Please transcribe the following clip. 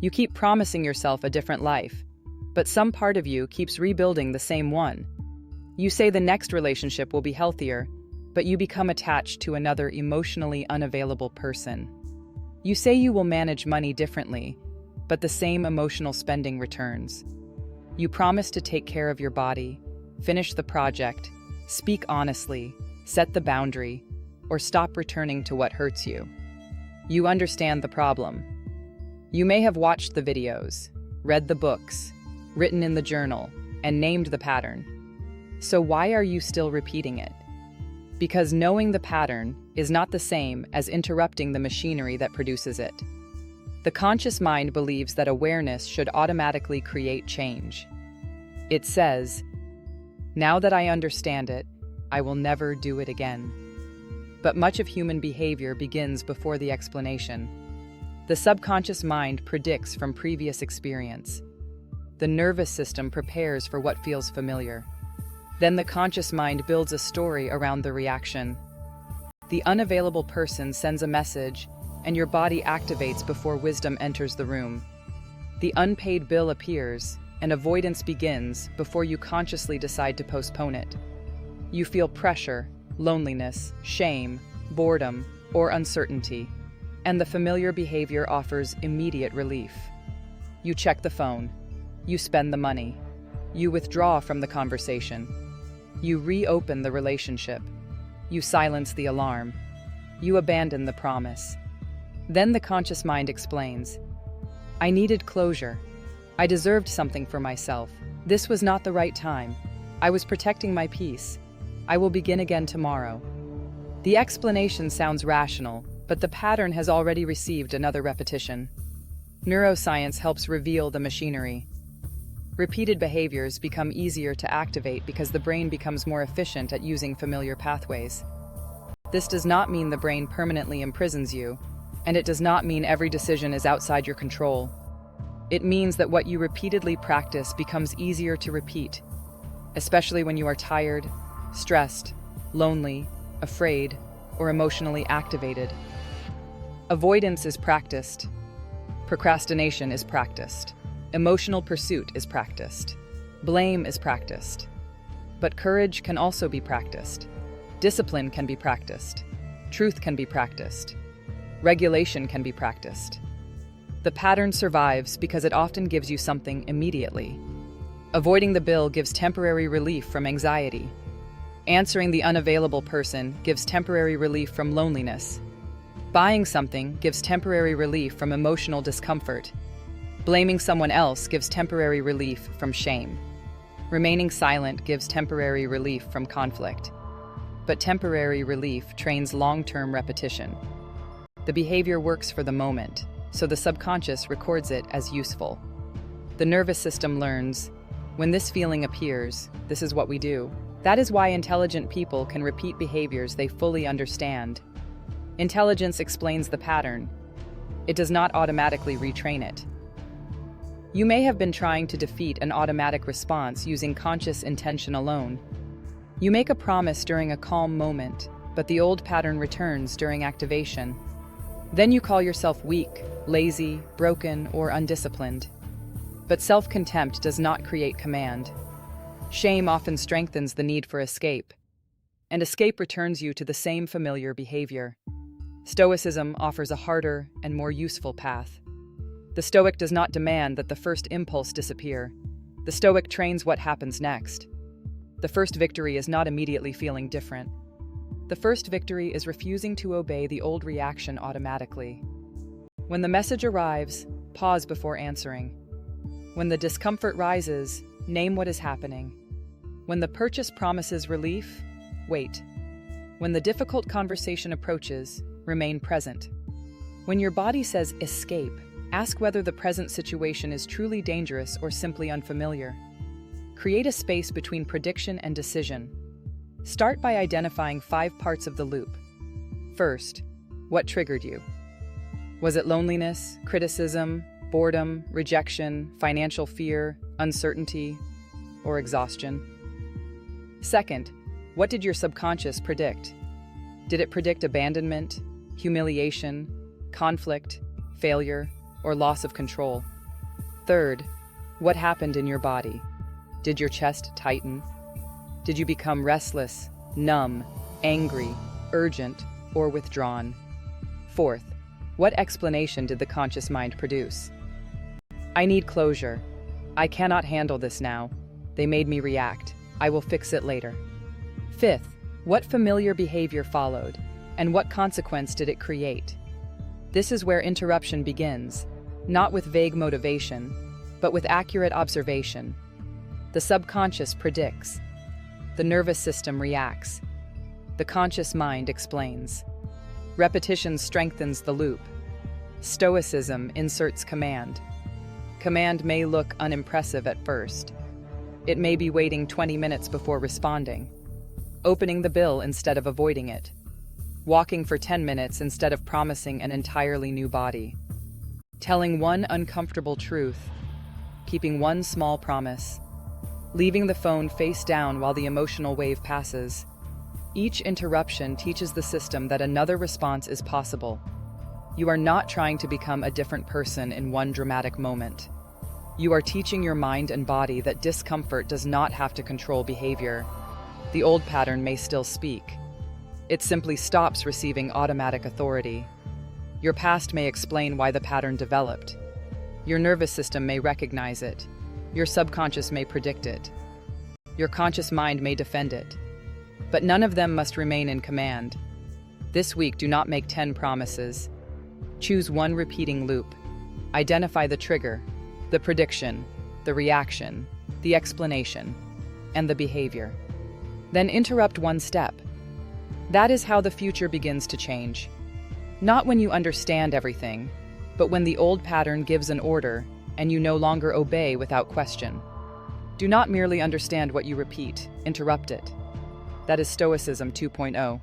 You keep promising yourself a different life, but some part of you keeps rebuilding the same one. You say the next relationship will be healthier, but you become attached to another emotionally unavailable person. You say you will manage money differently, but the same emotional spending returns. You promise to take care of your body, finish the project, speak honestly, set the boundary, or stop returning to what hurts you. You understand the problem. You may have watched the videos, read the books, written in the journal, and named the pattern. So why are you still repeating it? Because knowing the pattern is not the same as interrupting the machinery that produces it. The conscious mind believes that awareness should automatically create change. It says, "Now that I understand it, I will never do it again." But much of human behavior begins before the explanation. The subconscious mind predicts from previous experience. The nervous system prepares for what feels familiar. Then the conscious mind builds a story around the reaction. The unavailable person sends a message, and your body activates before wisdom enters the room. The unpaid bill appears, and avoidance begins before you consciously decide to postpone it. You feel pressure, loneliness, shame, boredom, or uncertainty, and the familiar behavior offers immediate relief. You check the phone. You spend the money. You withdraw from the conversation. You reopen the relationship. You silence the alarm. You abandon the promise. Then the conscious mind explains, "I needed closure. I deserved something for myself. This was not the right time. I was protecting my peace. I will begin again tomorrow." The explanation sounds rational, but the pattern has already received another repetition. Neuroscience helps reveal the machinery. Repeated behaviors become easier to activate because the brain becomes more efficient at using familiar pathways. This does not mean the brain permanently imprisons you, and it does not mean every decision is outside your control. It means that what you repeatedly practice becomes easier to repeat, especially when you are tired, stressed, lonely, afraid, or emotionally activated. Avoidance is practiced. Procrastination is practiced. Emotional pursuit is practiced. Blame is practiced. But courage can also be practiced. Discipline can be practiced. Truth can be practiced. Regulation can be practiced. The pattern survives because it often gives you something immediately. Avoiding the bill gives temporary relief from anxiety. Answering the unavailable person gives temporary relief from loneliness. Buying something gives temporary relief from emotional discomfort. Blaming someone else gives temporary relief from shame. Remaining silent gives temporary relief from conflict. But temporary relief trains long-term repetition. The behavior works for the moment, so the subconscious records it as useful. The nervous system learns, when this feeling appears, this is what we do. That is why intelligent people can repeat behaviors they fully understand. Intelligence explains the pattern. It does not automatically retrain it. You may have been trying to defeat an automatic response using conscious intention alone. You make a promise during a calm moment, but the old pattern returns during activation. Then you call yourself weak, lazy, broken, or undisciplined. But self-contempt does not create command. Shame often strengthens the need for escape, and escape returns you to the same familiar behavior. Stoicism offers a harder and more useful path. The Stoic does not demand that the first impulse disappear. The Stoic trains what happens next. The first victory is not immediately feeling different. The first victory is refusing to obey the old reaction automatically. When the message arrives, pause before answering. When the discomfort rises, name what is happening. When the purchase promises relief, wait. When the difficult conversation approaches, remain present. When your body says escape, ask whether the present situation is truly dangerous or simply unfamiliar. Create a space between prediction and decision. Start by identifying 5 parts of the loop. First, what triggered you? Was it loneliness, criticism, boredom, rejection, financial fear, uncertainty, or exhaustion? Second, what did your subconscious predict? Did it predict abandonment, humiliation, conflict, failure, or loss of control. Third, what happened in your body? Did your chest tighten? Did you become restless, numb, angry, urgent, or withdrawn? Fourth, what explanation did the conscious mind produce? I need closure. I cannot handle this now. They made me react. I will fix it later. Fifth, what familiar behavior followed, and what consequence did it create? This is where interruption begins, not with vague motivation, but with accurate observation. The subconscious predicts. The nervous system reacts. The conscious mind explains. Repetition strengthens the loop. Stoicism inserts command. Command may look unimpressive at first. It may be waiting 20 minutes before responding, opening the bill instead of avoiding it, walking for 10 minutes instead of promising an entirely new body, telling one uncomfortable truth, keeping one small promise, leaving the phone face down while the emotional wave passes. Each interruption teaches the system that another response is possible. You are not trying to become a different person in one dramatic moment. You are teaching your mind and body that discomfort does not have to control behavior. The old pattern may still speak. It simply stops receiving automatic authority. Your past may explain why the pattern developed. Your nervous system may recognize it. Your subconscious may predict it. Your conscious mind may defend it. But none of them must remain in command. This week, do not make 10 promises. Choose one repeating loop. Identify the trigger, the prediction, the reaction, the explanation, and the behavior. Then interrupt one step. That is how the future begins to change. Not when you understand everything, but when the old pattern gives an order and you no longer obey without question. Do not merely understand what you repeat, interrupt it. That is Stoicism 2.0.